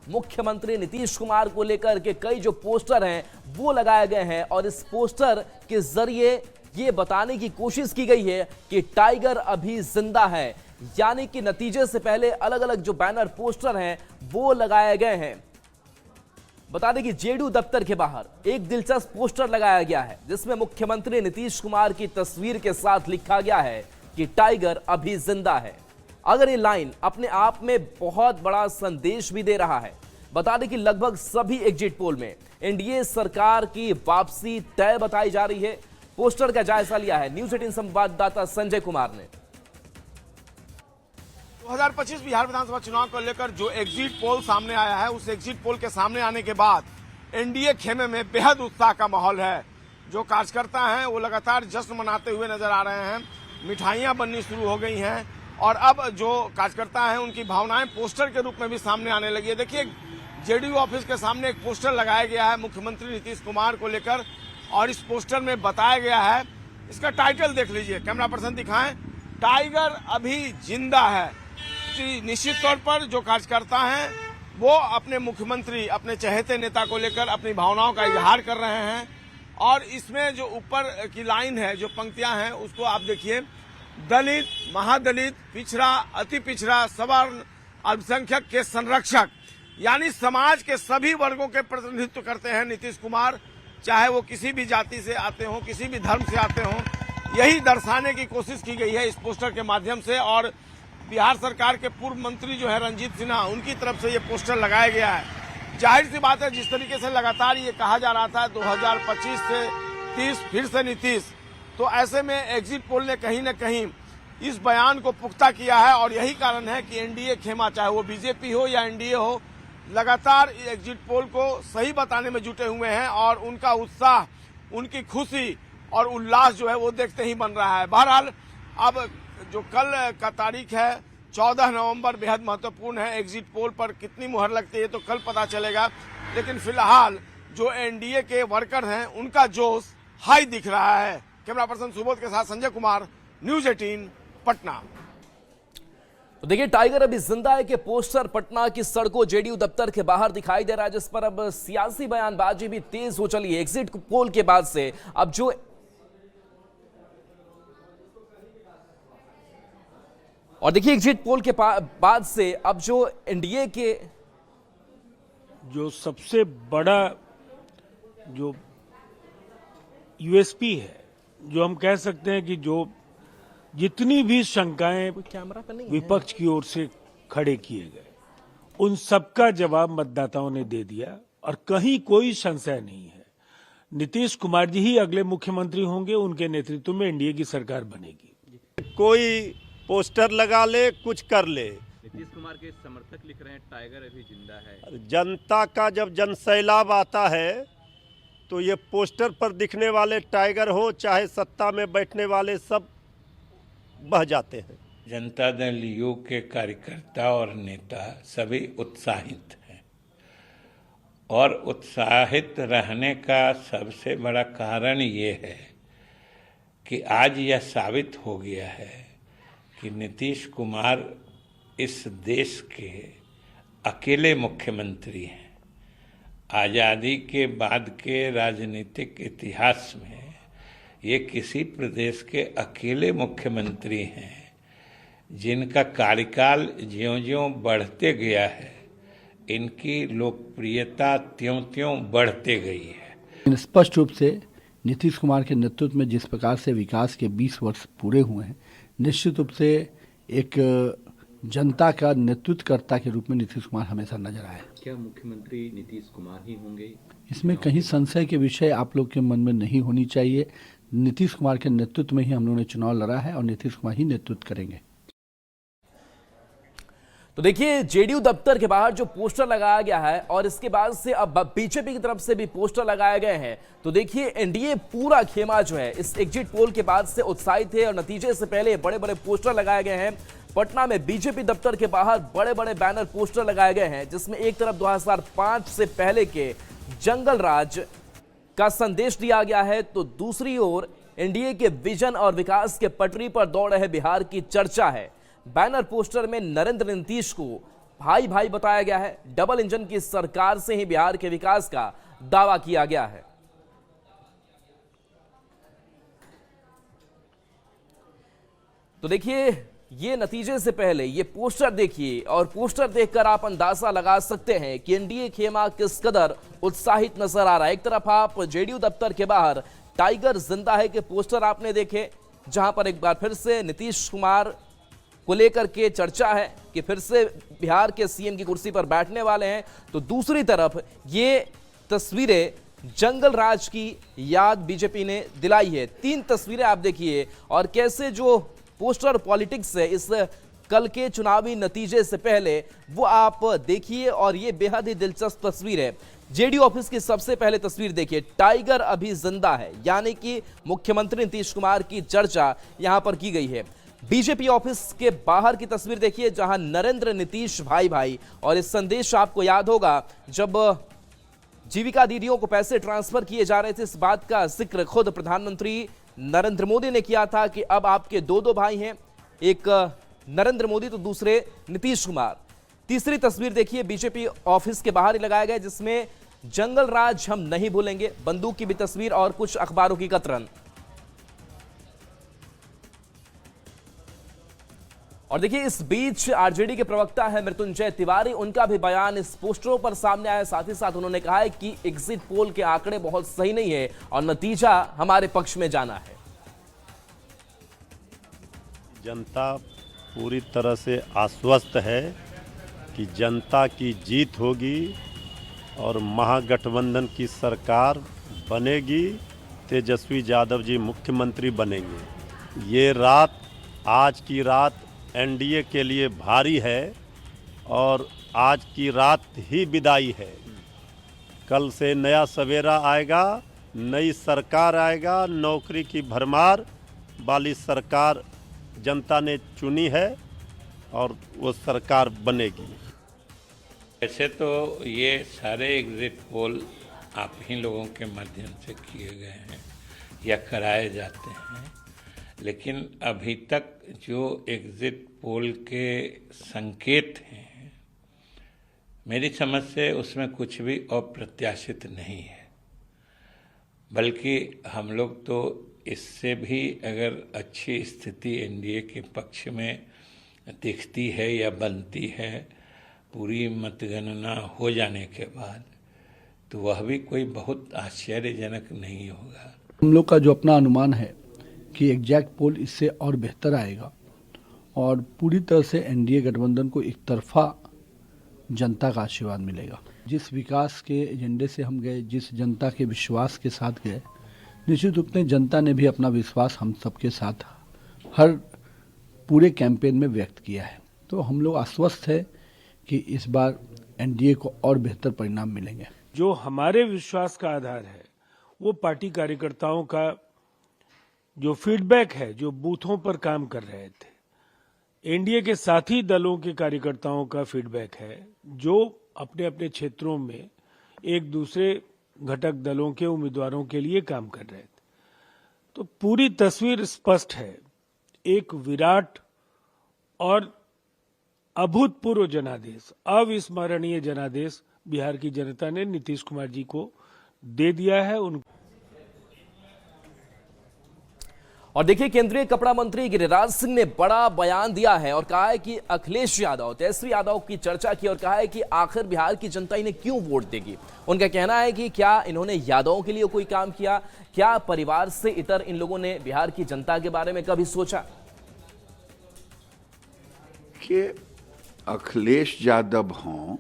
मुख्यमंत्री नीतीश कुमार को लेकर के कई जो पोस्टर हैं वो लगाए गए हैं और इस पोस्टर के जरिए ये बताने की कोशिश की गई है कि टाइगर अभी जिंदा है। यानी कि नतीजे से पहले अलग अलग जो बैनर पोस्टर हैं वो लगाए गए हैं। बता दें कि जेडीयू दफ्तर के बाहर एक दिलचस्प पोस्टर लगाया गया है जिसमें मुख्यमंत्री नीतीश कुमार की तस्वीर के साथ लिखा गया है कि टाइगर अभी जिंदा है। अगर ये लाइन अपने आप में बहुत बड़ा संदेश भी दे रहा है। बता दें कि लगभग सभी एग्जिट पोल में एनडीए सरकार की वापसी तय बताई जा रही है। पोस्टर का जायजा लिया है न्यूज 18 संवाददाता संजय कुमार ने। 2025 बिहार विधानसभा चुनाव को लेकर जो एग्जिट पोल सामने आया है, उस एग्जिट पोल के सामने आने के बाद एनडीए खेमे में बेहद उत्साह का माहौल है। जो कार्यकर्ता हैं वो लगातार जश्न मनाते हुए नजर आ रहे हैं। मिठाइयां बननी शुरू हो गई हैं और अब जो कार्यकर्ता हैं उनकी भावनाएं पोस्टर के रूप में भी सामने आने लगी है। देखिए, जेडीयू ऑफिस के सामने एक पोस्टर लगाया गया है मुख्यमंत्री नीतीश कुमार को लेकर और इस पोस्टर में बताया गया है, इसका टाइटल देख लीजिए, कैमरा पर्सन दिखाएं, टाइगर अभी जिंदा है। निश्चित तौर पर जो कार्यकर्ता हैं वो अपने मुख्यमंत्री, अपने चहेते नेता को लेकर अपनी भावनाओं का इजहार कर रहे हैं और इसमें जो ऊपर की लाइन है, जो पंक्तियां हैं, उसको आप देखिए, दलित, महादलित, पिछड़ा, अति पिछड़ा, सवर्ण, अल्पसंख्यक के संरक्षक, यानी समाज के सभी वर्गों के प्रतिनिधित्व करते हैं नीतीश कुमार, चाहे वो किसी भी जाति से आते हों, किसी भी धर्म से आते हों। यही दर्शाने की कोशिश की गई है इस पोस्टर के माध्यम से। और बिहार सरकार के पूर्व मंत्री जो है रंजीत सिन्हा, उनकी तरफ से ये पोस्टर लगाया गया है। जाहिर सी बात है, जिस तरीके से लगातार ये कहा जा रहा था 2025 से 30 फिर से नीतीश, तो ऐसे में एग्जिट पोल ने कहीं न कहीं इस बयान को पुख्ता किया है और यही कारण है कि एनडीए खेमा, चाहे वो बीजेपी हो या एनडीए हो, लगातार एग्जिट पोल को सही बताने में जुटे हुए हैं और उनका उत्साह, उनकी खुशी और उल्लास जो है वो देखते ही बन रहा है। बहरहाल अब जो कल का तारीख है 14 नवंबर बेहद महत्वपूर्ण है। एग्जिट पोल पर कितनी मुहर लगती है तो कल पता चलेगा, लेकिन फिलहाल जो एनडीए के वर्कर हैं उनका जोश हाई दिख रहा है। कैमरा पर्सन सुबोध के साथ संजय कुमार, न्यूज 18 पटना। तो देखिए, टाइगर अभी जिंदा है कि पोस्टर पटना की सड़कों जेडीयू दफ्तर के बाहर दिखाई दे रहा है, जिस पर अब सियासी बयानबाजी भी तेज हो चली है। एग्जिट पोल के बाद से अब जो और देखिए एग्जिट पोल के बाद से अब जो एनडीए के जो सबसे बड़ा जो यूएसपी है, जो हम कह सकते हैं कि जो जितनी भी शंकाएं विपक्ष की ओर से खड़े किए गए, उन सबका जवाब मतदाताओं ने दे दिया और कहीं कोई संशय नहीं है। नीतीश कुमार जी ही अगले मुख्यमंत्री होंगे, उनके नेतृत्व में एनडीए की सरकार बनेगी। कोई पोस्टर लगा ले, कुछ कर ले। नीतीश कुमार के समर्थक लिख रहे हैं टाइगर अभी जिंदा है। जनता का जब जनसैलाब आता है तो ये पोस्टर पर दिखने वाले टाइगर हो चाहे सत्ता में बैठने वाले, सब बह जाते हैं। जनता दल यू के कार्यकर्ता और नेता सभी उत्साहित हैं और उत्साहित रहने का सबसे बड़ा कारण ये है कि आज यह साबित हो गया है कि नीतीश कुमार इस देश के अकेले मुख्यमंत्री हैं। आज़ादी के बाद के राजनीतिक इतिहास में ये किसी प्रदेश के अकेले मुख्यमंत्री हैं जिनका कार्यकाल ज्यों-ज्यों बढ़ते गया है, इनकी लोकप्रियता त्यों-त्यों बढ़ते गई है। स्पष्ट रूप से नीतीश कुमार के नेतृत्व में जिस प्रकार से विकास के 20 वर्ष पूरे हुए हैं, निश्चित रूप से एक जनता का नेतृत्वकर्ता के रूप में नीतीश कुमार हमेशा नजर आए। क्या मुख्यमंत्री नीतीश कुमार ही होंगे? इसमें कहीं संशय के विषय आप लोग के मन में नहीं होनी चाहिए। नीतीश कुमार के नेतृत्व में ही हम लोगों ने चुनाव लड़ा है और नीतीश कुमार ही नेतृत्व करेंगे। तो देखिए, जेडीयू दफ्तर के बाहर जो पोस्टर लगाया गया है और इसके बाद से अब बीजेपी की तरफ से भी पोस्टर लगाए गए हैं। तो देखिए, एनडीए पूरा खेमा जो है इस एग्जिट पोल के बाद से उत्साहित है और नतीजे से पहले बड़े बड़े पोस्टर लगाए गए हैं। पटना में बीजेपी दफ्तर के बाहर बड़े बड़े बैनर पोस्टर लगाए गए हैं, जिसमें एक तरफ 2005 से पहले के जंगल राज का संदेश दिया गया है, तो दूसरी ओर एनडीए के विजन और विकास के पटरी पर दौड़ रहे बिहार की चर्चा है। बैनर पोस्टर में नरेंद्र नीतीश को भाई भाई बताया गया है। डबल इंजन की सरकार से ही बिहार के विकास का दावा किया गया है। तो देखिए, ये नतीजे से पहले ये पोस्टर देखिए और पोस्टर देखकर आप अंदाजा लगा सकते हैं कि एनडीए खेमा किस कदर उत्साहित नजर आ रहा है। एक तरफ आप जेडीयू दफ्तर के बाहर टाइगर जिंदा है के पोस्टर आपने देखे, जहां पर एक बार फिर से नीतीश कुमार को लेकर के चर्चा है कि फिर से बिहार के सीएम की कुर्सी पर बैठने वाले हैं। तो दूसरी तरफ ये तस्वीरें जंगल राज की याद बीजेपी ने दिलाई है। 3 तस्वीरें आप देखिए और कैसे जो पोस्टर पॉलिटिक्स है इस कल के चुनावी नतीजे से पहले वो आप देखिए। और ये बेहद ही दिलचस्प तस्वीर है। जेडीयू ऑफिस की सबसे पहले तस्वीर देखिए, टाइगर अभी जिंदा है, यानी कि मुख्यमंत्री नीतीश कुमार की चर्चा यहां पर की गई है। बीजेपी ऑफिस के बाहर की तस्वीर देखिए, जहां नरेंद्र नीतीश भाई भाई, और इस संदेश आपको याद होगा जब जीविका दीदियों को पैसे ट्रांसफर किए जा रहे थे, इस बात का जिक्र खुद प्रधानमंत्री नरेंद्र मोदी ने किया था कि अब आपके 2 भाई हैं, एक नरेंद्र मोदी तो दूसरे नीतीश कुमार। तीसरी तस्वीर देखिए, बीजेपी ऑफिस के बाहर ही लगाया गया, जिसमें जंगल राज हम नहीं भूलेंगे, बंदूक की भी तस्वीर और कुछ अखबारों की कतरन। और देखिए, इस बीच आरजेडी के प्रवक्ता है मृत्युंजय तिवारी, उनका भी बयान इस पोस्टरों पर सामने आया। साथ ही साथ उन्होंने कहा है कि एग्जिट पोल के आंकड़े बहुत सही नहीं है और नतीजा हमारे पक्ष में जाना है। जनता पूरी तरह से आश्वस्त है कि जनता की जीत होगी और महागठबंधन की सरकार बनेगी, तेजस्वी यादव जी मुख्यमंत्री बनेंगे। ये रात, आज की रात एनडीए के लिए भारी है और आज की रात ही विदाई है। कल से नया सवेरा आएगा, नई सरकार आएगा, नौकरी की भरमार वाली सरकार जनता ने चुनी है और वो सरकार बनेगी। वैसे तो ये सारे एग्जिट पोल आप ही लोगों के माध्यम से किए गए हैं या कराए जाते हैं, लेकिन अभी तक जो एग्जिट पोल के संकेत हैं, मेरी समझ से उसमें कुछ भी अप्रत्याशित नहीं है, बल्कि हम लोग तो इससे भी अगर अच्छी स्थिति एनडीए के पक्ष में दिखती है या बनती है पूरी मतगणना हो जाने के बाद, तो वह भी कोई बहुत आश्चर्यजनक नहीं होगा। हम लोग का जो अपना अनुमान है कि एग्जैक्ट पोल इससे और बेहतर आएगा और पूरी तरह से एनडीए गठबंधन को एक तरफा जनता का आशीर्वाद मिलेगा। जिस विकास के एजेंडे से हम गए, जिस जनता के विश्वास के साथ गए, निश्चित रूप से जनता ने भी अपना विश्वास हम सबके साथ हर पूरे कैंपेन में व्यक्त किया है। तो हम लोग आश्वस्त है कि इस बार एनडीए को और बेहतर परिणाम मिलेंगे। जो हमारे विश्वास का आधार है वो पार्टी कार्यकर्ताओं का जो फीडबैक है, जो बूथों पर काम कर रहे थे, एनडीए के साथी दलों के कार्यकर्ताओं का फीडबैक है, जो अपने अपने क्षेत्रों में एक दूसरे घटक दलों के उम्मीदवारों के लिए काम कर रहे थे। तो पूरी तस्वीर स्पष्ट है। एक विराट और अभूतपूर्व जनादेश, अविस्मरणीय जनादेश बिहार की जनता ने नीतीश कुमार जी को दे दिया है। और देखिए, केंद्रीय कपड़ा मंत्री गिरिराज सिंह ने बड़ा बयान दिया है और कहा है कि अखिलेश यादव, तेजस्वी यादव की चर्चा की और कहा है कि आखिर बिहार की जनता इन्हें क्यों वोट देगी। उनका कहना है कि क्या इन्होंने यादवों के लिए कोई काम किया, क्या परिवार से इतर इन लोगों ने बिहार की जनता के बारे में कभी सोचा। कि अखिलेश यादव हों,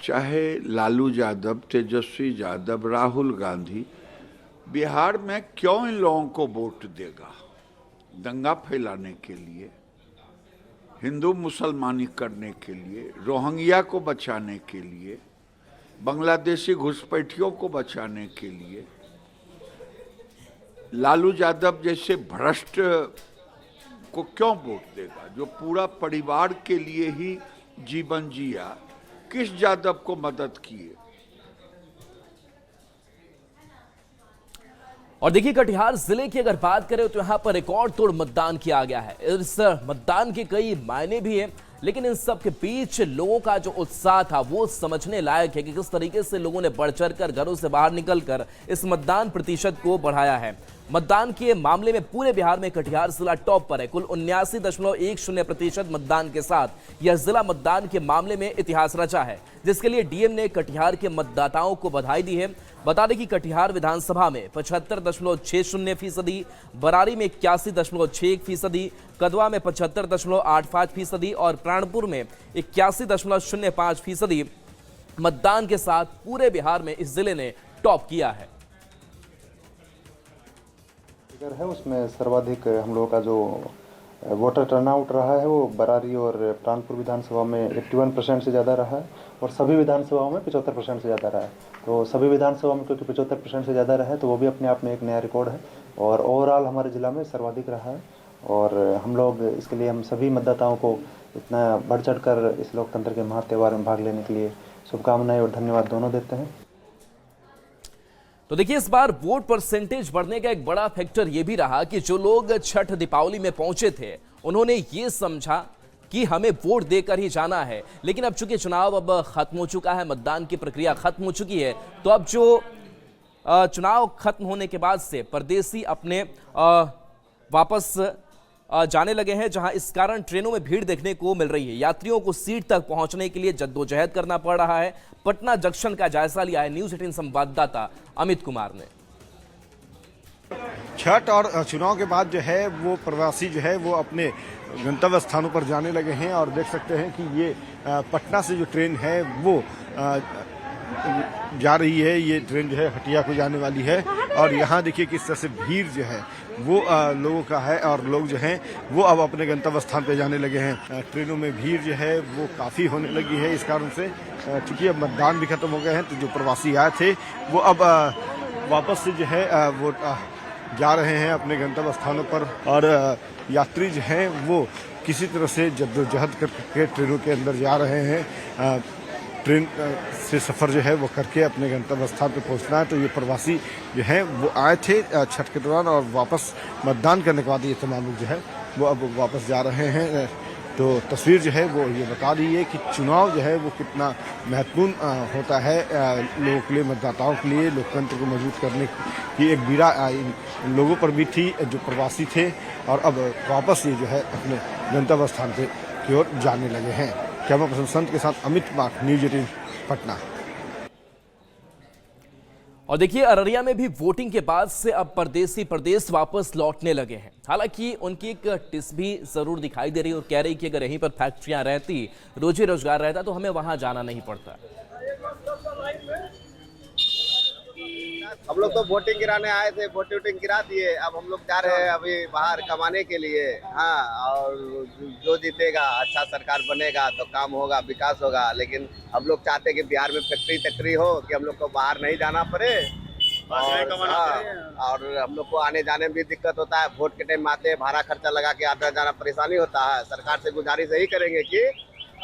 चाहे लालू यादव, तेजस्वी यादव, राहुल गांधी, बिहार में क्यों इन लोगों को वोट देगा? दंगा फैलाने के लिए, हिंदू मुसलमानी करने के लिए, रोहिंग्या को बचाने के लिए, बांग्लादेशी घुसपैठियों को बचाने के लिए। लालू यादव जैसे भ्रष्ट को क्यों वोट देगा, जो पूरा परिवार के लिए ही जीवन जिया? किस यादव को मदद किए? और देखिए, कटिहार जिले की अगर बात करें तो यहां पर रिकॉर्ड तोड़ मतदान किया गया है। इस मतदान के कई मायने भी हैं। लेकिन इन सब के बीच लोगों का जो उत्साह था वो समझने लायक है कि किस तरीके से लोगों ने बढ़ चढ़कर घरों से बाहर निकलकर इस मतदान प्रतिशत को बढ़ाया है। मतदान के मामले में पूरे बिहार में कटिहार जिला टॉप पर है। कुल 79.10% मतदान के साथ यह जिला मतदान के मामले में इतिहास रचा है, जिसके लिए डीएम ने कटिहार के मतदाताओं को बधाई दी है। बता दें कि कटिहार विधानसभा में 75.60%, बरारी में 81.61%, कदवा में 75.85% और प्राणपुर में 81.05% मतदान के साथ पूरे बिहार में इस जिले ने टॉप किया है। है उसमें सर्वाधिक हम लोगों का जो वोटर टर्नआउट रहा है वो बरारी और प्राणपुर विधानसभा में 81% से ज़्यादा रहा है और सभी विधानसभाओं में 75% से ज़्यादा रहा है। तो सभी विधानसभा में क्योंकि 75% से ज़्यादा रहा है तो वो भी अपने आप में एक नया रिकॉर्ड है और ओवरऑल हमारे ज़िला में सर्वाधिक रहा है। और हम लोग इसके लिए हम सभी मतदाताओं को इतना बढ़ चढ़ कर इस लोकतंत्र के महात्यौहार में भाग लेने के लिए शुभकामनाएं और धन्यवाद दोनों देते हैं। तो देखिए, इस बार वोट परसेंटेज बढ़ने का एक बड़ा फैक्टर यह भी रहा कि जो लोग छठ दीपावली में पहुंचे थे उन्होंने ये समझा कि हमें वोट देकर ही जाना है। लेकिन अब चूंकि चुनाव अब खत्म हो चुका है, मतदान की प्रक्रिया खत्म हो चुकी है, तो अब जो चुनाव खत्म होने के बाद से परदेसी अपने वापस जाने लगे हैं, जहां इस कारण ट्रेनों में भीड़ देखने को मिल रही है। यात्रियों को सीट तक पहुंचने के लिए जद्दोजहद करना पड़ रहा है। पटना जंक्शन का जायजा लिया है न्यूज़ 18 संवाददाता अमित कुमार ने। छठ और चुनाव के बाद जो है वो प्रवासी जो है वो अपने गंतव्य स्थानों पर जाने लगे हैं और देख सकते हैं कि ये पटना से जो ट्रेन है वो जा रही है। ये ट्रेन जो है हटिया को जाने वाली है और यहाँ देखिए किस तरह से भीड़ जो है वो लोगों का है और लोग जो हैं वो अब अपने गंतव्य स्थान पे जाने लगे हैं। ट्रेनों में भीड़ जो है वो काफ़ी होने लगी है। इस कारण से चूंकि अब मतदान भी खत्म हो गए हैं तो जो प्रवासी आए थे वो अब वापस से जो है वो जा रहे हैं अपने गंतव्य स्थानों पर और यात्री जो हैं वो किसी तरह से जद्दोजहद करके ट्रेनों के अंदर जा रहे हैं। ट्रेन से सफ़र जो है वो करके अपने गंतव्य स्थान पर पहुंचना है। तो ये प्रवासी जो हैं वो आए थे छठ के दौरान और वापस मतदान करने के बाद ये तमाम लोग जो है वो अब वापस जा रहे हैं। तो तस्वीर जो है वो ये बता रही है कि चुनाव जो है वो कितना महत्वपूर्ण होता है लोगों के लिए, मतदाताओं के लिए। लोकतंत्र को मजबूत करने की एक बीड़ा इन लोगों पर भी थी जो प्रवासी थे और अब वापस ये जो है अपने गंतव्य स्थान की ओर जाने लगे हैं। कैमरा पर्सन संत के साथ अमित कुमार, न्यूज़ 18 पटना। और देखिए, अररिया में भी वोटिंग के बाद से अब परदेसी प्रदेश वापस लौटने लगे हैं। हालांकि उनकी एक टिस भी जरूर दिखाई दे रही और कह रही कि अगर यहीं पर फैक्ट्रियां रहती, रोजी रोजगार रहता तो हमें वहां जाना नहीं पड़ता। हम लोग तो वोटिंग गिराने आए थे, वोटिंग गिरा दिए। अब हम लोग जा रहे हैं अभी बाहर कमाने के लिए। हाँ, और जो जीतेगा, अच्छा सरकार बनेगा तो काम होगा, विकास होगा। लेकिन हम लोग चाहते हैं कि बिहार में फैक्ट्री हो कि हम लोग को बाहर नहीं जाना पड़े और हम लोग को आने जाने में भी दिक्कत होता है। वोट के टाइम आते हैं, भाड़ा खर्चा लगा के आते जाना परेशानी होता है। सरकार से गुजारिश यही करेंगे कि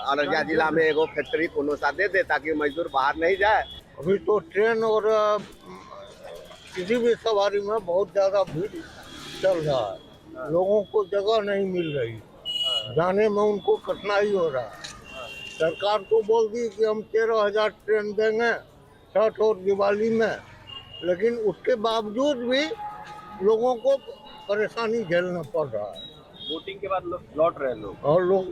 अररिया जिला में एगो फैक्ट्री कोनो सा दे दे ताकि मजदूर बाहर नहीं जाए। अभी तो ट्रेन और किसी भी सवारी में बहुत ज़्यादा भीड़ चल रहा है। लोगों को जगह नहीं मिल रही, जाने में उनको कठिनाई हो रहा है। सरकार को बोल दी कि हम 13,000 ट्रेन देंगे छठ और दिवाली में, लेकिन उसके बावजूद भी लोगों को परेशानी झेलना पड़ रहा है। वोटिंग के बाद लौट रहे हैं लोग और लोग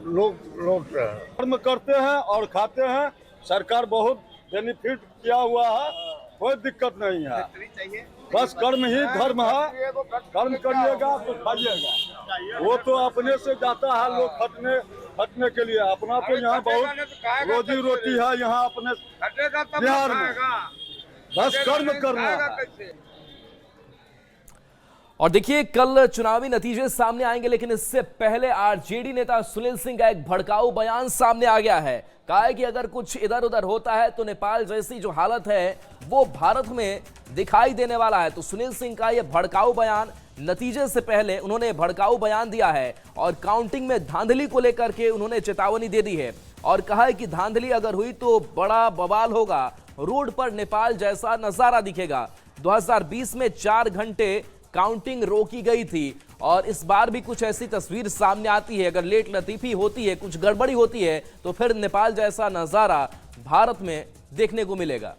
लौट रहे हैं। कर्म करते हैं और खाते हैं। सरकार बहुत बेनिफिट किया हुआ है, कोई दिक्कत नहीं है। बस कर्म ही धर्म है, कर्म करिएगा तो खाइएगा। वो तो अपने से जाता है लोग खटने के लिए। अपना तो यहाँ बहुत रोजी रोटी है यहाँ अपने बिहार में, बस कर्म करना है। और देखिए, कल चुनावी नतीजे सामने आएंगे, लेकिन इससे पहले आरजेडी नेता सुनील सिंह का एक भड़काऊ बयान सामने आ गया है। कहा है कि अगर कुछ इधर उधर होता है तो नेपाल जैसी जो हालत है वो भारत में दिखाई देने वाला है। तो सुनील सिंह का यह भड़काऊ बयान, नतीजे से पहले उन्होंने भड़काऊ बयान दिया है और काउंटिंग में धांधली को लेकर के उन्होंने चेतावनी दे दी है और कहा है कि धांधली अगर हुई तो बड़ा बवाल होगा, रोड पर नेपाल जैसा नजारा दिखेगा। 2020 में 4 घंटे काउंटिंग रोकी गई थी और इस बार भी कुछ ऐसी तस्वीर सामने आती है। अगर लेट लतीफी होती है, कुछ गड़बड़ी होती है, तो फिर नेपाल जैसा नजारा भारत में देखने को मिलेगा।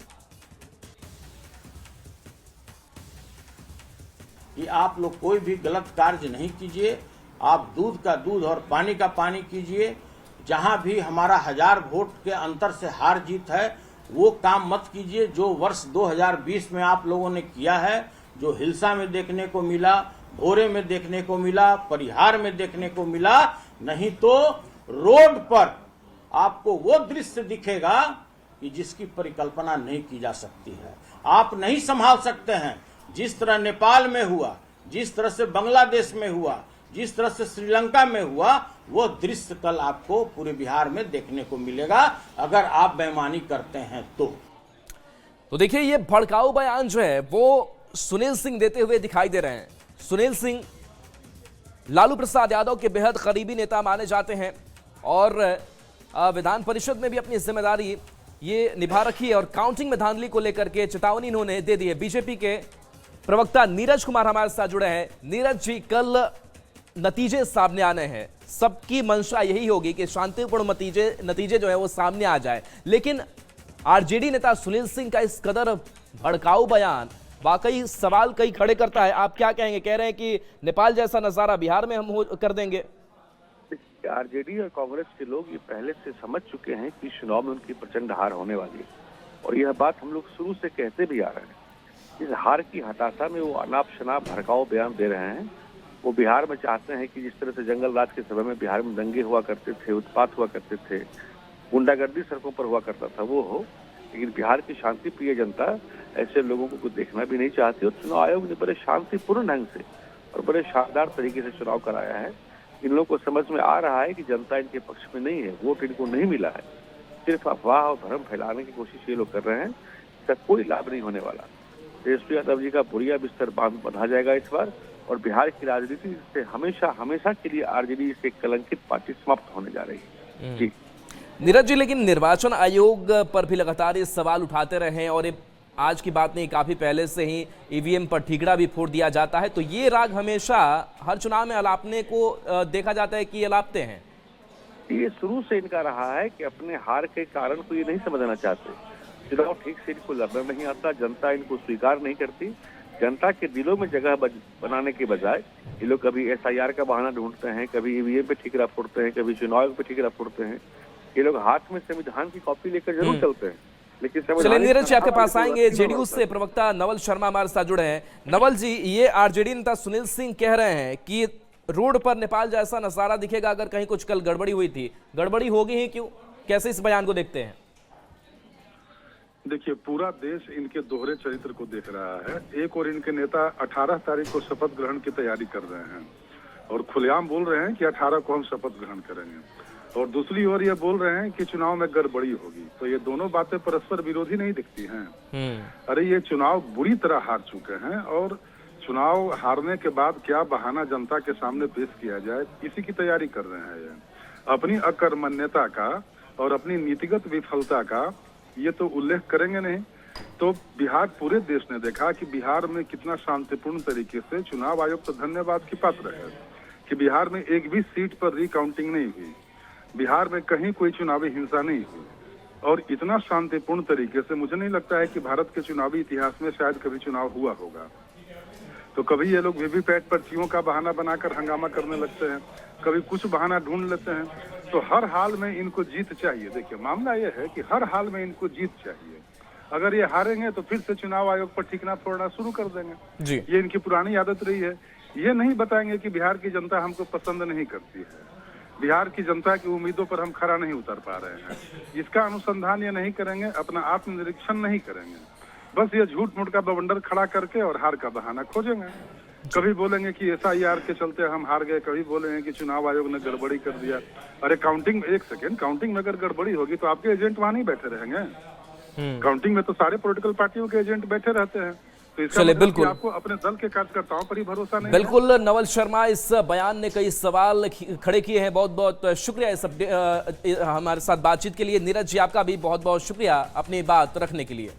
कि आप लोग कोई भी गलत कार्य नहीं कीजिए, आप दूध का दूध और पानी का पानी कीजिए। जहां भी हमारा 1000 वोट के अंतर से हार जीत है, वो काम मत कीजिए जो वर्ष 2020 में आप लोगों ने किया है, जो हिल्सा में देखने को मिला, भोरे में देखने को मिला, परिहार में देखने को मिला। नहीं तो रोड पर आपको वो दृश्य दिखेगा कि जिसकी परिकल्पना नहीं की जा सकती है। आप नहीं संभाल सकते हैं। जिस तरह नेपाल में हुआ, जिस तरह से बांग्लादेश में हुआ, जिस तरह से श्रीलंका में हुआ, वो दृश्य कल आपको पूरे बिहार में देखने को मिलेगा अगर आप बेईमानी करते हैं तो देखिए, ये भड़काऊ बयान जो है वो सुनील सिंह देते हुए दिखाई दे रहे हैं। सुनील सिंह लालू प्रसाद यादव के बेहद करीबी नेता माने जाते हैं और विधान परिषद में भी अपनी जिम्मेदारी ये निभा रखी है और काउंटिंग में धांधली को लेकर के चेतावनी इन्होंने दे दी है। बीजेपी के प्रवक्ता नीरज कुमार हमारे साथ जुड़े हैं। नीरज जी, कल नतीजे सामने आने हैं, सबकी मंशा यही होगी कि शांतिपूर्ण नतीजे जो है वो सामने आ जाए, लेकिन आरजेडी नेता सुनील सिंह का इस कदर भड़काऊ बयान वाकई सवाल कई खड़े करता है। आप क्या कहेंगे? कह रहे हैं कि नेपाल जैसा नजारा बिहार में हम कर देंगे। आरजेडी और कांग्रेस के लोग ये पहले से समझ चुके हैं कि चुनाव में उनकी प्रचंड हार होने वाली है और यह बात हम लोग शुरू से कहते भी आ रहे हैं। इस हार की हताशा में वो अनाप शनाप भड़काऊ बयान दे रहे हैं। वो बिहार में चाहते हैं कि जिस तरह से जंगल राज के समय में बिहार में दंगे हुआ करते थे, उत्पात हुआ करते थे, गुंडागर्दी सड़कों पर हुआ करता था, वो हो। लेकिन बिहार की शांति प्रिय जनता ऐसे लोगों को देखना भी नहीं चाहती और चुनाव आयोग ने बड़े शांतिपूर्ण ढंग से और बड़े शानदार तरीके से चुनाव कराया है। इन लोगों को समझ में आ रहा है कि जनता इनके पक्ष में नहीं है, वोट इनको नहीं मिला है। सिर्फ अफवाह और भ्रम फैलाने की कोशिश ये लोग कर रहे हैं, इसका कोई लाभ नहीं होने वाला। तेजस्वी यादव जी का बुढ़िया बिस्तर बंधा जाएगा इस बार और बिहार की राजनीति से हमेशा के लिए आरजेडी से कलंकित पार्टी समाप्त होने जा रही है। जी नीरज जी, लेकिन निर्वाचन आयोग पर भी लगातार ये सवाल उठाते रहे हैं और आज की बात नहीं, काफी पहले से ही ईवीएम पर ठीकरा भी फोड़ दिया जाता है, तो ये राग हमेशा हर चुनाव में अलापने को देखा जाता है कि ये अलापते हैं। ये शुरू से इनका रहा है कि अपने हार के कारण को ये नहीं समझना चाहते। चुनाव ठीक से इनको लड़ना नहीं आता, जनता इनको स्वीकार नहीं करती। जनता के दिलों में जगह बनाने के बजाय ये लोग कभी SIR का बहाना ढूंढते हैं, कभी ईवीएम पे ठीकरा फोड़ते हैं, कभी चुनाव पे ठीकरा फोड़ते हैं। ये लोग हाथ में संविधान की कॉपी लेकर जरूर चलते हैं, लेकिन चलिए नीरज जी, आपके पास आएंगे। जेडीयू से प्रवक्ता नवल शर्मा हमारे साथ जुड़े हैं। नवल जी, ये आरजेडी नेता सुनील सिंह कह रहे हैं कि रोड पर नेपाल जैसा नजारा दिखेगा अगर कहीं कुछ कल गड़बड़ी हुई थी। गड़बड़ी होगी ही क्यों? कैसे इस बयान को देखते हैं? देखिए, पूरा देश इनके दोहरे चरित्र को देख रहा है। एक और इनके नेता 18 तारीख को शपथ ग्रहण की तैयारी कर रहे हैं और खुलेआम बोल रहे हैं कि 18 को हम शपथ ग्रहण करेंगे, और दूसरी ओर ये बोल रहे हैं कि चुनाव में गड़बड़ी होगी। तो ये दोनों बातें परस्पर विरोधी नहीं दिखती हैं। अरे ये चुनाव बुरी तरह हार चुके हैं और चुनाव हारने के बाद क्या बहाना जनता के सामने पेश किया जाए, इसी की तैयारी कर रहे हैं। ये अपनी अकर्मण्यता का और अपनी नीतिगत विफलता का ये तो उल्लेख करेंगे नहीं। तो बिहार, पूरे देश ने देखा कि बिहार में कितना शांतिपूर्ण तरीके से चुनाव आयोग तो धन्यवाद की पात्र है कि बिहार में एक भी सीट पर रिकाउंटिंग नहीं हुई, बिहार में कहीं कोई चुनावी हिंसा नहीं हुई और इतना शांतिपूर्ण तरीके से मुझे नहीं लगता है कि भारत के चुनावी इतिहास में शायद कभी चुनाव हुआ होगा। तो कभी ये लोग वीवीपैट पर्चियों का बहाना बनाकर हंगामा करने लगते हैं, कभी कुछ बहाना ढूंढ लेते हैं। तो हर हाल में इनको जीत चाहिए। देखिए, मामला ये है कि हर हाल में इनको जीत चाहिए। अगर ये हारेंगे तो फिर से चुनाव आयोग पर ठीकरा फोड़ना शुरू कर देंगे जी। ये इनकी पुरानी आदत रही है। ये नहीं बताएंगे कि बिहार की जनता हमको पसंद नहीं करती है, बिहार की जनता की उम्मीदों पर हम खरा नहीं उतर पा रहे हैं। इसका अनुसंधान ये नहीं करेंगे, अपना आत्मनिरीक्षण नहीं करेंगे, बस ये झूठ मूठ का बवंडर खड़ा करके और हार का बहाना खोजेंगे। कभी बोलेंगे कि SIR के चलते हम हार गए, कभी बोलेंगे कि चुनाव आयोग ने गड़बड़ी कर दिया। अरे काउंटिंग में, एक सेकेंड, काउंटिंग में अगर गड़बड़ी होगी तो आपके एजेंट वहां नहीं बैठे रहेंगे। काउंटिंग में तो सारे पॉलिटिकल पार्टियों के एजेंट बैठे रहते हैं। तो इसका मतलब बिल्कुल आपको अपने दल के कार्यकर्ताओं पर ही भरोसा नहीं। बिल्कुल नवल शर्मा, इस बयान ने कई सवाल खड़े किए हैं। बहुत बहुत शुक्रिया इस हमारे साथ बातचीत के लिए। नीरज जी, आपका भी बहुत बहुत शुक्रिया अपनी बात रखने के लिए।